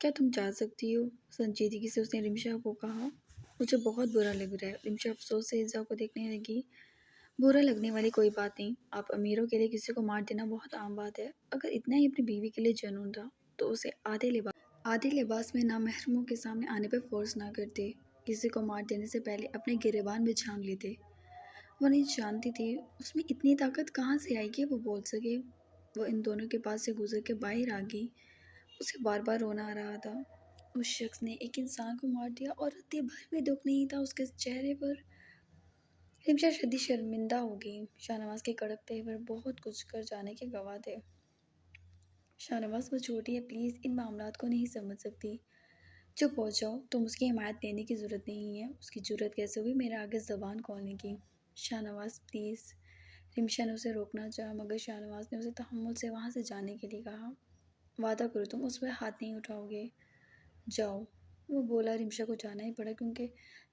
کیا تم جا سکتی ہو؟ سنجیدگی سے اس نے رمشا کو کہا۔ مجھے بہت برا لگ رہا ہے۔ رمشا افسوس سے ایزا کو دیکھنے لگی۔ برا لگنے والی کوئی بات نہیں۔ آپ امیروں کے لیے کسی کو مار دینا بہت عام بات ہے۔ اگر اتنا ہی اپنی بیوی کے لیے جنون تھا تو اسے آدھے لباس میں نامحرموں کے سامنے آنے پر فورس نہ کرتے۔ کسی کو مار دینے سے پہلے اپنے گریبان میں جھانک لیتے۔ وہ نہیں جانتی تھی اس میں اتنی طاقت کہاں سے آئی کہ وہ بول سکے۔ وہ ان دونوں کے پاس سے گزر کے باہر آ گئی۔ اسے بار بار رونا آ رہا تھا۔ اس شخص نے ایک انسان کو مار دیا اور رتی بھر بھی دکھ نہیں تھا اس کے چہرے پر۔ رمشا شدید شرمندہ ہو گئی۔ شاہ نواز کے کڑک تیور بہت کچھ کر جانے کے گواہ تھے۔ شاہ نواز وہ چھوٹی ہے، پلیز ان معاملات کو نہیں سمجھ سکتی۔ چپ ہو جاؤ، تم اس کی حمایت لینے کی ضرورت نہیں ہے۔ اس کی جرأت کیسے ہوئی میرے آگے زبان کھولنے کی؟ شاہ نواز پلیز۔ رمشا نے اسے روکنا چاہا مگر شاہ نواز نے اسے تحمل سے وہاں سے جانے کے لیے کہا۔ وعدہ کرو تم اس پر ہاتھ نہیں اٹھاؤ گے۔ جاؤ، وہ بولا۔ رمشا کو جانا ہی پڑا کیونکہ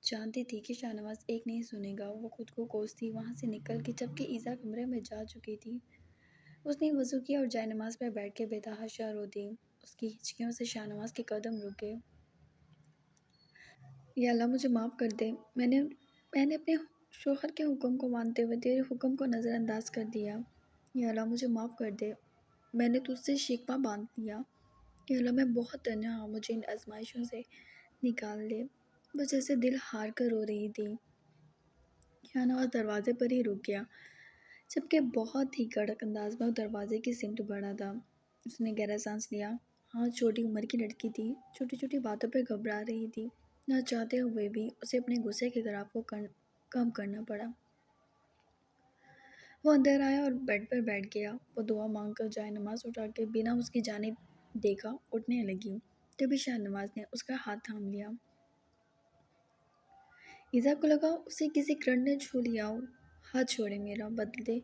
جانتی تھی کہ شاہ نواز ایک نہیں سنے گا۔ وہ خود کو کوستی وہاں سے نکل گئی جبکہ ایزا کمرے میں جا چکی تھی۔ اس نے وضو کیا اور جائے نماز پر بیٹھ کے بے تحاشا رو دی۔ اس کی ہچکیوں سے شاہ نواز کے قدم رک گئے۔ یا اللہ مجھے معاف کر دے، میں نے اپنے شوہر کے حکم کو مانتے ہوئے تیرے حکم کو نظر انداز کر دیا۔ یا اللہ مجھے معاف کر دے، میں نے تجھ سے شکوہ باندھ دیا۔ یا اللہ میں بہت تنہا ہوں، مجھے ان آزمائشوں سے نکال دے۔ وہ جیسے دل ہار کر رو رہی تھی۔ شاہ نواز دروازے پر ہی رک گیا جبکہ بہت ہی کڑک انداز میں وہ دروازے کی سمت بڑھا تھا۔ اس نے گہرا سانس لیا۔ ہاں، چھوٹی عمر کی لڑکی تھی، چھوٹی چھوٹی باتوں پہ گھبرا رہی تھی۔ نہ چاہتے ہوئے بھی اسے اپنے غصے کے گراف کو کم کرنا پڑا۔ وہ اندر آیا اور بیڈ پر بیٹھ گیا۔ وہ دعا مانگ کر جائے نماز اٹھا کے بنا اس کی جانب دیکھا اٹھنے لگی۔ تبھی شاہ نواز نے اس کا ہاتھ تھام لیا۔ ایزا کو لگا اسے کسی کرنٹ نے چھو لیا ہو۔ ہاتھ چھوڑے میرا۔ بدلتے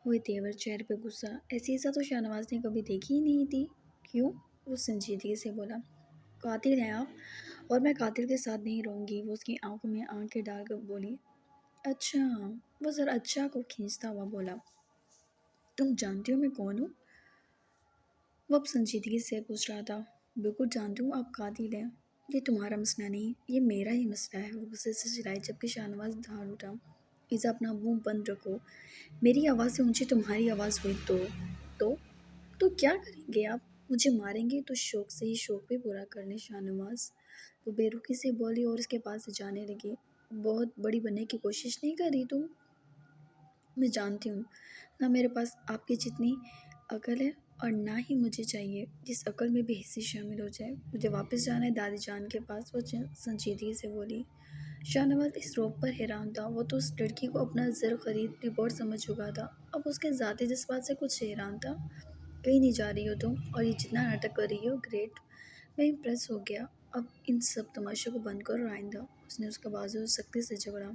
ہوئے تیور، چہرے پہ غصہ۔ ایسی ایزا تو شاہ نواز نے کبھی دیکھی ہی نہیں تھی۔ کیوں؟ وہ سنجیدگی سے بولا۔ قاتل ہیں آپ اور میں قاتل کے ساتھ نہیں رہوں گی۔ وہ اس کی آنکھوں میں آنکھیں ڈال کر بولی۔ اچھا، وہ ذرا اچھا کو کھینچتا ہوا بولا۔ تم جانتی ہو میں کون ہوں؟ وہ اب سنجیدگی سے پوچھ رہا تھا۔ بالکل جانتی ہوں، آپ قاتل ہیں۔ یہ تمہارا مسئلہ نہیں، یہ میرا ہی مسئلہ ہے۔ وہ غصے سے چلائی جبکہ شاہ نواز دھاڑ اٹھا۔ ایزا اپنا منہ بند رکھو۔ میری آواز سے اونچی تمہاری آواز ہوئی تو تو کیا کریں گے آپ؟ مجھے ماریں گے تو شوق سے ہی شوق بھی پورا کر لیں شاہ نواز۔ وہ بے رخی سے بولی اور اس کے پاس سے جانے لگی۔ بہت بڑی بننے کی کوشش نہیں کر رہی تم؟ میں جانتی ہوں نہ میرے پاس آپ کی جتنی عقل ہے اور نہ ہی مجھے چاہیے جس عقل میں بھی حصے شامل ہو جائے۔ مجھے واپس جانا ہے دادی جان کے پاس، وہ سنجیدگی سے بولی۔ شاہ نواز اس روب پر حیران تھا۔ وہ تو اس لڑکی کو اپنا زر خرید رپورٹ سمجھ چکا تھا، اب اس کے ذاتی جذبات سے کچھ حیران تھا۔ کہیں نہیں جا رہی ہو تم، اور یہ جتنا ناٹک کر رہی ہو گریٹ، میں امپریس ہو گیا۔ اب ان سب تماشوں کو بند کرو اور آئندہ۔ اس نے اس کا بازو سختی سے جکڑا۔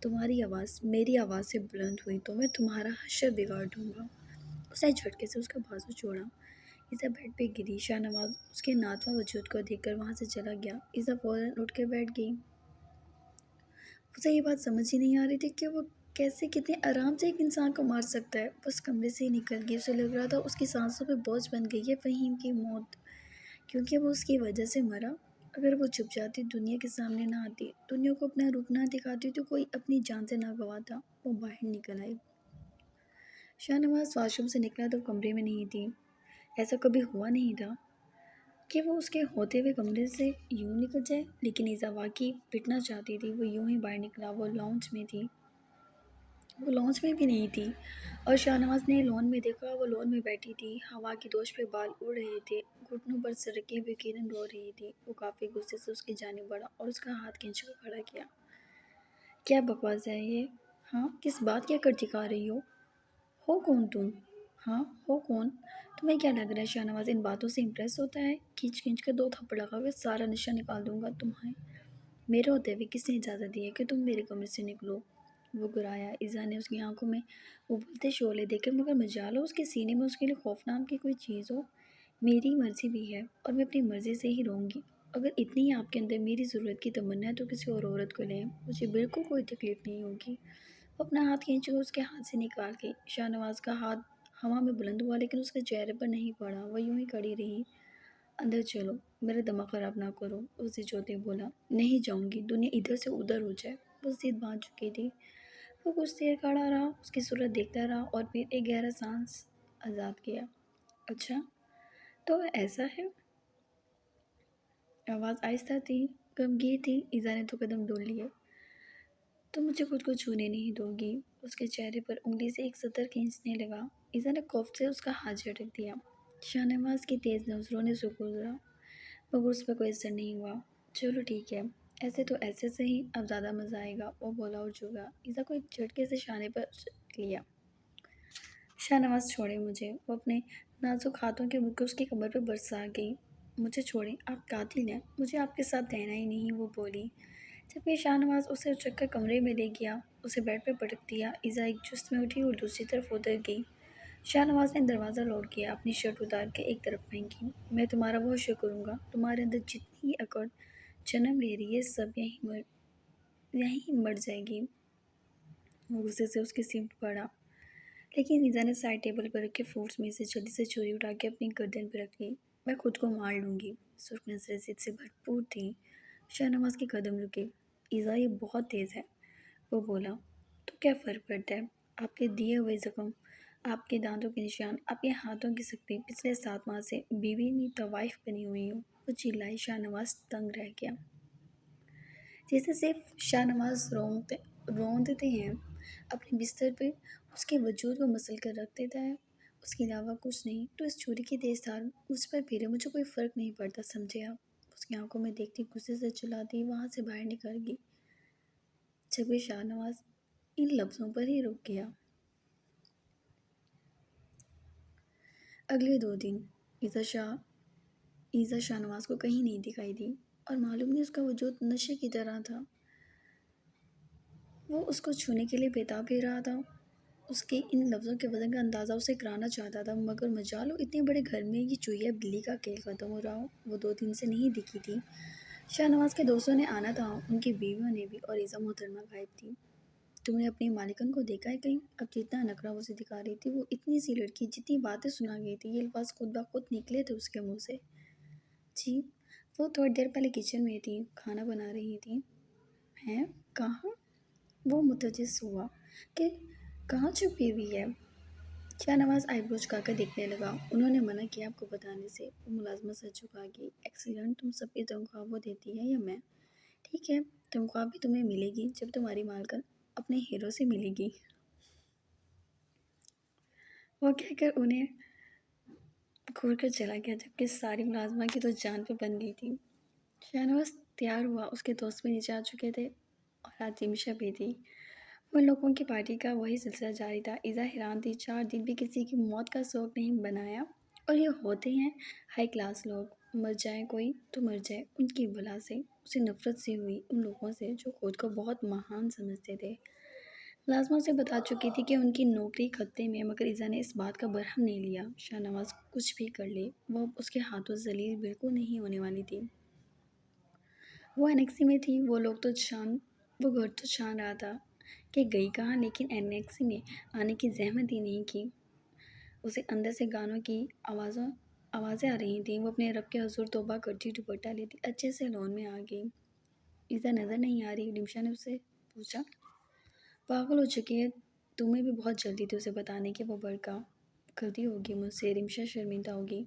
تمہاری آواز میری آواز سے بلند ہوئی تو میں تمہارا حشر بگاڑ دوں گا۔ اس نے جھٹکے سے اس کا بازو چھوڑا۔ ایزا بیڈ پہ گری۔ شاہ نواز اس کے ناتواں وجود کو دیکھ کر وہاں سے چلا گیا۔ ایزا فوراً اٹھ کے بیٹھ گئی۔ اسے یہ بات سمجھ ہی نہیں آ رہی تھی کہ وہ کیسے کتنے آرام سے ایک انسان کو مار سکتا ہے۔ وہ اس کمرے سے ہی نکل گئی۔ اسے لگ رہا تھا اس کی سانسوں پہ بوجھ بن گئی ہے فہیم کی موت، کیونکہ وہ اس کی وجہ سے مرا۔ اگر وہ چھپ جاتی، دنیا کے سامنے نہ آتی، دنیا کو اپنا روپ نہ دکھاتی تو کوئی اپنی جان سے نہ گواتا۔ وہ باہر نکل آئی۔ شاہ نواز واش روم سے نکلا تو کمرے میں نہیں تھی۔ ایسا کبھی ہوا نہیں تھا کہ وہ اس کے ہوتے ہوئے کمرے سے یوں نکل جائے، لیکن ایزا واقعی پٹنا چاہتی تھی۔ وہ یوں ہی باہر نکلا۔ وہ لانچ میں تھی۔ وہ لانچ میں بھی نہیں تھی اور شاہ نواز نے لون میں دیکھا۔ وہ لون میں بیٹھی تھی، ہوا کی دوش پہ بال اڑ رہے تھے، گھٹنوں پر سرکے ہوئے کرن رو رہی تھی۔ وہ کافی غصے سے اس کی جانب بڑھا اور اس کا ہاتھ کھینچ کر کھڑا کیا۔ کیا بکواس ہے یہ؟ ہاں، کس بات کی اکڑ دکھا رہی ہو کون تم؟ ہاں، ہو کون؟ تمہیں کیا لگ رہا ہے شاہ نواز ان باتوں سے امپریس ہوتا ہے؟ کھینچ کھینچ کر 2 تھپڑ لگا کر سارا نشہ نکال دوں گا تمہیں۔ میرے ہوتے ہوئے کس نے اجازت دی ہے کہ تم میرے کمرے سے نکلو؟ وہ گرایا۔ ایزا نے اس کی آنکھوں میں ابلتے شعلے دیکھے مگر مجال ہو اس کے سینے میں اس کے لیے خوف نام کی کوئی چیز ہو۔ میری مرضی بھی ہے اور میں اپنی مرضی سے ہی رہوں گی۔ اگر اتنی ہی آپ کے اندر میری ضرورت کی تمنا ہے تو کسی اور عورت کو لیں، مجھے بالکل کوئی تکلیف نہیں ہوگی۔ وہ اپنا ہاتھ کھینچ کر اس کے ہاتھ سے نکال گئی۔ شاہ نواز کا ہاتھ ہوا میں بلند ہوا لیکن اس کے چہرے پر نہیں پڑا۔ وہ یوں ہی کھڑی رہی۔ اندر چلو، میرا دماغ خراب نہ کرو، اسی چوتے بولا۔ نہیں جاؤں گی، دنیا ادھر سے ادھر ہو جائے۔ وہ ضد باندھ چکی تھی۔ وہ کچھ دیر کھڑا رہا، اس کی صورت دیکھتا رہا اور پھر ایک گہرا سانس آزاد کیا۔ اچھا، تو ایسا ہے؟ آواز آہستہ تھی، غمگین تھی۔ ایزا نے تو قدم ڈول لیے۔ تم مجھے خود کو چھونے نہیں دو گی؟ اس کے چہرے پر انگلی سے ایک سطر کھینچنے لگا۔ ایزا نے خوف سے اس کا ہاتھ جھٹک دیا۔ شاہ نواز کی تیز نظروں نے اسے گزرا مگر اس پر کوئی اثر نہیں ہوا۔ چلو ٹھیک ہے، ایسے تو ایسے صحیح، اب زیادہ مزہ آئے گا، وہ بولا اور جھکا۔ ایزا کو ایک جھٹکے سے شانے پر لیا۔ شاہ نواز چھوڑے مجھے۔ وہ اپنے نازک ہاتھوں کے بکے اس کی کمر پر برسا گئی۔ مجھے چھوڑیں، آپ قاتل ہیں، مجھے آپ کے ساتھ رہنا ہی نہیں، وہ بولی۔ جبکہ شاہ نواز اسے اچک کر کمرے میں لے گیا، اسے بیڈ پہ پٹک دیا۔ ایزا ایک جست میں اٹھی اور دوسری طرف ادھر گئی۔ شاہ نواز نے دروازہ لاک کیا، اپنی شرٹ اتار کے ایک طرف پھینکی۔ میں تمہارا بہت شکر کروں گا، تمہارے اندر جتنی اکڑ جنم لے رہی ہے سب یہیں مر جائے گی۔ وہ غصے سے اس کی سمت بڑھا، لیکن ایزا نے سائڈ ٹیبل پر رکھے فروٹس میں سے جلدی سے چوری اٹھا کے اپنی گردن پہ رکھ لی۔ میں خود کو مار لوں گی۔ سرخ نظریں ضد سے بھرپور تھیں۔ شاہ نواز کے قدم رکے۔ ایزا یہ بہت تیز ہے، وہ بولا۔ تو کیا فرق پڑتا ہے؟ آپ کے دیے ہوئے زخم، آپ کے دانتوں کے نشان، آپ کے ہاتھوں کی سختی، پچھلے 7 ماہ سے بیوی نہیں طوائف بنی ہوئی ہوں۔ وہ چلائی۔ شاہ نواز تنگ رہ گیا۔ جیسے صرف شاہ نواز روندتے ہیں اپنے بستر پہ، اس کے وجود کو مسل کر رکھ دیتا ہے، اس کے علاوہ کچھ نہیں۔ تو اس چھری کی تیز دھار مجھ پر پھیرے، مجھے کوئی فرق نہیں پڑتا، سمجھے آپ؟ اس کی آنکھوں میں دیکھتی غصے سے چلاتی وہاں سے باہر نکل گئی، جبکہ شاہ نواز ان لفظوں پر ہی رک گیا۔ اگلے 2 دن ایزا شاہ نواز کو کہیں نہیں دکھائی دی، اور معلوم نہیں اس کا وجود نشے کی طرح تھا۔ وہ اس کو چھونے کے لیے بےتاب ہی رہا تھا، اس کے ان لفظوں کے وزن کا اندازہ اسے کرانا چاہتا تھا، مگر مجال ہو اتنے بڑے گھر میں یہ چوہیا بلی کا کھیل ختم ہو رہا ہو۔ وہ 2 دن سے نہیں دکھی تھی۔ شاہ نواز کے دوستوں نے آنا تھا، ان کی بیویوں نے بھی، اور ایزا محترمہ غائب تھی۔ تم نے اپنی مالکن کو دیکھا ہے کہیں؟ اب جتنا نخرہ اسے دکھا رہی تھی، وہ اتنی سی لڑکی جتنی باتیں سنا گئی تھی، یہ الفاظ خود بخود نکلے تھے اس کے منہ سے۔ جی، وہ تھوڑی دیر پہلے کچن میں تھی، کھانا بنا رہی تھی۔ ہیں؟ کہاں؟ وہ متجس ہوا کہ کہاں چھپی ہوئی ہے۔ شاہ نواز آئی برو جھکا کر دیکھنے لگا۔ انہوں نے منع کیا آپ کو بتانے سے۔ وہ ملازمت سے جھکا گئی۔ ایکسیلنٹ، تم سب کی تنخواہ وہ دیتی ہے یا میں؟ ٹھیک ہے، تنخواہ بھی تمہیں ملے گی جب تمہاری مالکن اپنے ہیرو سے ملے گی۔ وہ کہہ کر انہیں گھور کر چلا گیا، جبکہ ساری ملازمہ کی تو جان پہ بن گئی تھی۔ شاہ نواز تیار ہوا، اس کے دوست بھی نیچے آ چکے تھے اور آج رمشا بھی تھی۔ ان لوگوں کی پارٹی کا وہی سلسلہ جاری تھا۔ ایزا حیران تھی، 4 دن بھی کسی کی موت کا شوق نہیں بنایا، اور یہ ہوتے ہیں ہائی کلاس لوگ، مر جائے کوئی تو مر جائے ان کی بلا سے۔ اسے نفرت سی ہوئی ان لوگوں سے جو خود کو بہت مہان سمجھتے تھے۔ ملازمہ اسے بتا چکی تھی کہ ان کی نوکری خطرے میں ہے، مگر ایزا نے اس بات کا برہم نہیں لیا۔ شاہ نواز کچھ بھی کر لے، وہ اب اس کے ہاتھوں ذلیل بالکل نہیں ہونے والی تھی۔ وہ انیکسی میں تھی، وہ گھر تو چھان رہا تھا کہ گئی کہاں، لیکن انیکسی میں آنے کی زحمت ہی نہیں کی۔ اسے اندر سے گانوں کی آوازیں آ رہی تھیں۔ وہ اپنے رب کے حضور توبہ کرتی دوپٹہ لیتی اچھے سے لون میں آ گئی۔ ایزا نظر نہیں آ رہی؟ رمشا نے اس سے پوچھا۔ پاگل ہو چکی ہے، تمہیں بھی بہت جلدی تھی اسے بتانے کی، وہ بڑکا۔ غلطی ہوگی مجھ سے، رمشا شرمندہ ہوگی۔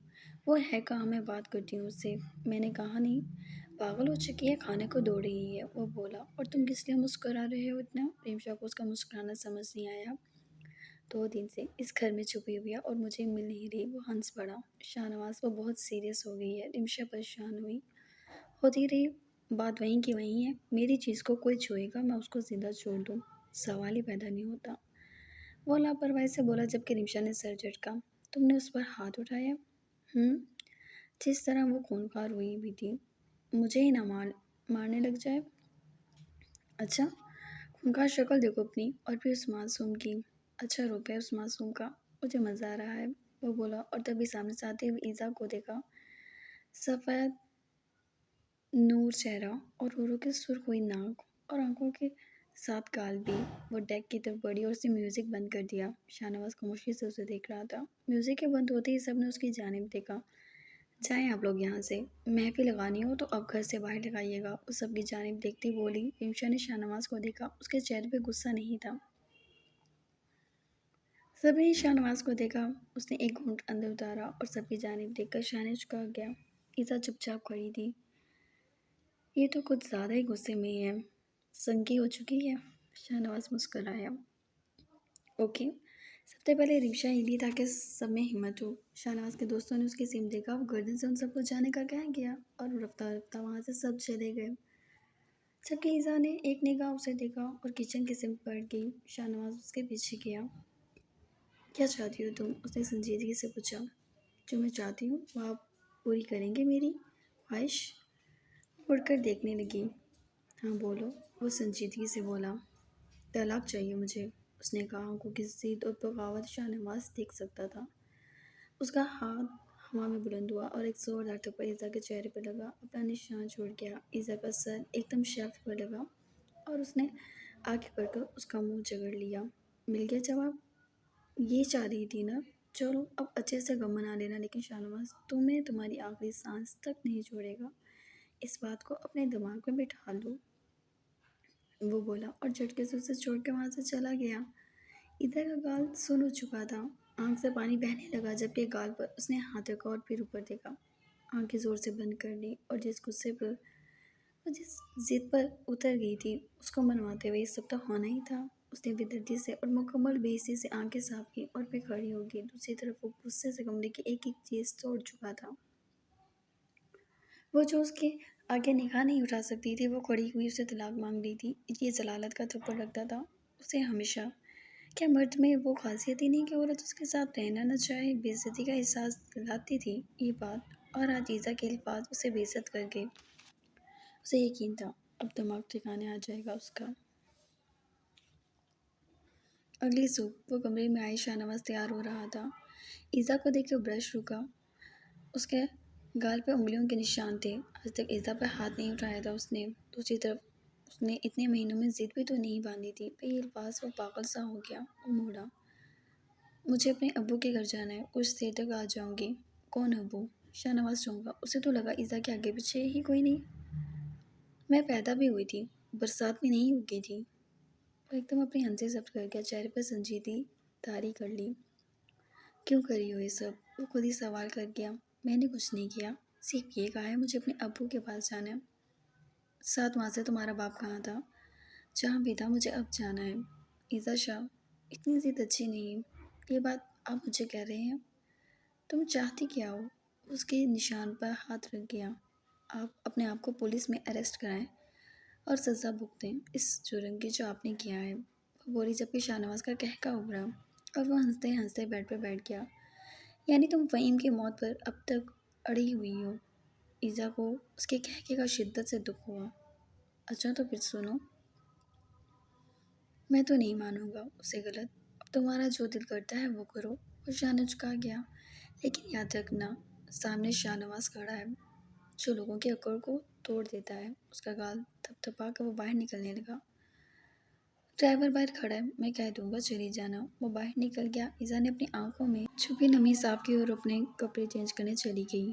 وہ ہے کہاں، میں بات کرتی ہوں اس سے۔ میں نے کہا نہیں، پاگل ہو چکی ہے، کھانے کو دوڑ رہی ہے، وہ بولا۔ اور تم کس لیے مسکرا رہے ہو اتنا؟ رمشا کو اس کا مسکرانا سمجھ نہیں آیا۔ 2 دن سے اس گھر میں چھپی ہوئی ہے اور مجھے مل نہیں رہی، وہ ہنس پڑا۔ شاہ نواز، وہ بہت سیریس ہو گئی ہے، رمشا پریشان ہوئی۔ ہوتی رہی، بات وہیں کی وہیں ہے، میری چیز کو کوئی چھوئے گا میں اس کو زندہ چھوڑ دوں، سوال ہی پیدا نہیں ہوتا، وہ لاپرواہی سے بولا، جبکہ رمشا نے سر جھٹکا۔ تم نے اس پر ہاتھ اٹھایا؟ جس طرح وہ خونخوار ہوئی بھی تھی، مجھے ہی نہ مارنے لگ جائے۔ اچھا، خونخوار شکل دیکھو اپنی، اور پھر اس معصوم کی۔ اچھا روپ ہے اس معصوم کا، مجھے مزہ آ رہا ہے، وہ بولا، اور تبھی سامنے سے آتے ہوئے ایزا کو دیکھا۔ سفید نور چہرہ اور ہوروں کی سرخ ہوئی ناک اور آنکھوں کے ساتھ گال بھی۔ وہ ڈیک کی طرف بڑھی اور اس نے میوزک بند کر دیا۔ شاہ نواز خاموشی سے اسے دیکھ رہا تھا۔ میوزک کے بند ہوتے ہی سب نے اس کی جانب دیکھا۔ جائیں آپ لوگ یہاں سے، محفل لگانی ہو تو اب گھر سے باہر لگائیے گا، وہ سب کی جانب دیکھتی بولی۔ ریمشا نے شاہ نواز کو دیکھا، اس کے چہرے پہ غصہ نہیں تھا۔ سب نے شاہ نواز کو دیکھا، اس نے ایک گھونٹ اندر اتارا اور سب کی جانب دیکھ کر شاہ نے جھکا گیا۔ ایزا چپ چاپ کھڑی تھی۔ یہ تو کچھ زیادہ ہی غصے میں ہے، سنکی ہو چکی ہے۔ شاہ نواز مسکرایا۔ اوکے، سب سے پہلے ریمشا ہلی تاکہ سب میں ہمت ہو۔ شاہ نواز کے دوستوں نے اس کی سمت دیکھا، وہ گردن سے ان سب کو جانے کا کہہ گیا اور رفتہ رفتہ وہاں سے سب چلے گئے۔ جبکہ ایزا نے ایک نگاہ اسے دیکھا اور کچن کی سمت بڑھ گئی۔ شاہ نواز اس کے پیچھے گیا۔ کیا چاہتی ہو تم؟ اس نے سنجیدگی سے پوچھا۔ جو میں چاہتی ہوں وہ آپ پوری کریں گے میری خواہش؟ وہ مڑ کر دیکھنے لگی۔ ہاں بولو، وہ سنجیدگی سے بولا۔ طلاق چاہیے مجھے، اس نے کہا۔ آنکھوں کی ضد اور بغاوت شاہ نواز دیکھ سکتا تھا۔ اس کا ہاتھ ہوا میں بلند ہوا اور ایک زوردار تھپڑ ایزا کے چہرے پر لگا، اپنا نشان چھوڑ گیا۔ ایزا کا سر ایک دم شیلف پر لگا اور اس نے آگے بڑھ کر اس کا منہ جگڑ لیا۔ مل گیا جواب؟ یہ چاہ رہی تھی نا؟ چلو اب اچھے سے غم منا لینا، لیکن شاہ نواز تمہیں تمہاری آخری سانس تک نہیں چھوڑے گا، اس بات کو اپنے دماغ میں بٹھا لو، وہ بولا اور جھٹکے سے اسے چھوڑ کے وہاں سے چلا گیا۔ ایزا کا گال سن ہو چکا تھا، آنکھ سے پانی بہنے لگا، جبکہ گال پر اس نے ہاتھ رکھا اور پھر اوپر دیکھا۔ آنکھیں زور سے بند کر لی اور جس غصے پر وہ جس ضد پر اتر گئی تھی اس کو منواتے ہوئے، یہ سب تو ہونا ہی تھا۔ اس نے بے دردی سے اور مکمل بے حسی سے آنکھیں صاف کی اور پھر کھڑی ہو گئی۔ دوسری طرف وہ غصے سے کمرے کی ایک ایک چیز توڑ چکا تھا۔ وہ جو اس کے آگے نگاہ نہیں اٹھا سکتی تھی، وہ کھڑی ہوئی اسے طلاق مانگ رہی تھی۔ یہ ضلالت کا تھپڑ لگتا تھا اسے ہمیشہ۔ کیا مرد میں وہ خاصیت ہی نہیں کہ عورت اس کے ساتھ رہنا نہ چاہے؟ بے عزتی کا احساس دلاتی تھی یہ بات، اور آج ایزا کے الفاظ اسے بے عزت کر گئے۔ اسے یقین تھا اب دماغ ٹھکانے آ جائے گا اس کا۔ اگلی صبح وہ کمرے میں آئی، شاہ نواز تیار ہو رہا تھا۔ ایزا کو دیکھ کے برش رکا، اس کے گال پہ انگلیوں کے نشان تھے۔ آج تک ایزا پر ہاتھ نہیں اٹھایا تھا اس نے۔ دوسری طرف اس نے اتنے مہینوں میں ضد بھی تو نہیں باندھی تھی۔ پھر یہ الفاظ وہ پاگل سا ہو گیا۔ وہ موڑا۔ مجھے اپنے ابو کے گھر جانا ہے، کچھ دیر تک آ جاؤں گی۔ کون ابو؟ شاہ نواز چونکا۔ اسے تو لگا ایزا کے آگے پیچھے ہی کوئی نہیں۔ میں پیدا بھی ہوئی تھی، برسات میں نہیں اگی تھی۔ وہ ایک دم اپنی ہنسی ضبط کر گیا، چہرے پر سنجیدگی طاری کر لی۔ کیوں کری ہو یہ سب؟ وہ خود ہی سوال کر گیا۔ میں نے کچھ نہیں کیا، صرف یہ کہا ہے مجھے اپنے ابو کے پاس جانا ہے۔ ساتھ وہاں سے تمہارا باپ کہاں تھا؟ جہاں بھی تھا، مجھے اب جانا ہے۔ ایزا شاہ، اتنی ضد اچھی نہیں۔ یہ بات آپ مجھے کہہ رہے ہیں؟ تم چاہتی کیا ہو؟ اس کے نشان پر ہاتھ رکھ گیا۔ آپ اپنے آپ کو پولیس میں اریسٹ کرائیں اور سزا بھگتیں اس جرم کی جو آپ نے کیا ہے، وہ بولی، جبکہ شاہ نواز کا قہقہ ابھرا اور وہ ہنستے ہنستے بیڈ پہ بیٹھ گیا۔ یعنی تم فہیم کی موت پر اب تک اڑی ہوئی ہو؟ ایزا کو اس کے قہقے کا شدت سے دکھ ہوا۔ اچھا تو پھر سنو، میں تو نہیں مانوں گا اسے غلط، اب تمہارا جو دل کرتا ہے وہ کرو۔ وہ شاہ نے جھکا گیا۔ لیکن یاد رکھنا، سامنے شاہ نواز کھڑا ہے جو لوگوں کی عقل کو توڑ دیتا ہے۔ اس کا گال تھپ تھپا کر وہ باہر نکلنے لگا۔ ڈرائیور باہر کھڑا ہے، میں کہہ دوں گا چلی جانا۔ وہ باہر نکل گیا۔ ایزا نے اپنی آنکھوں میں چھپی نمی صاف کی اور اپنے کپڑے چینج کرنے چلی گئی۔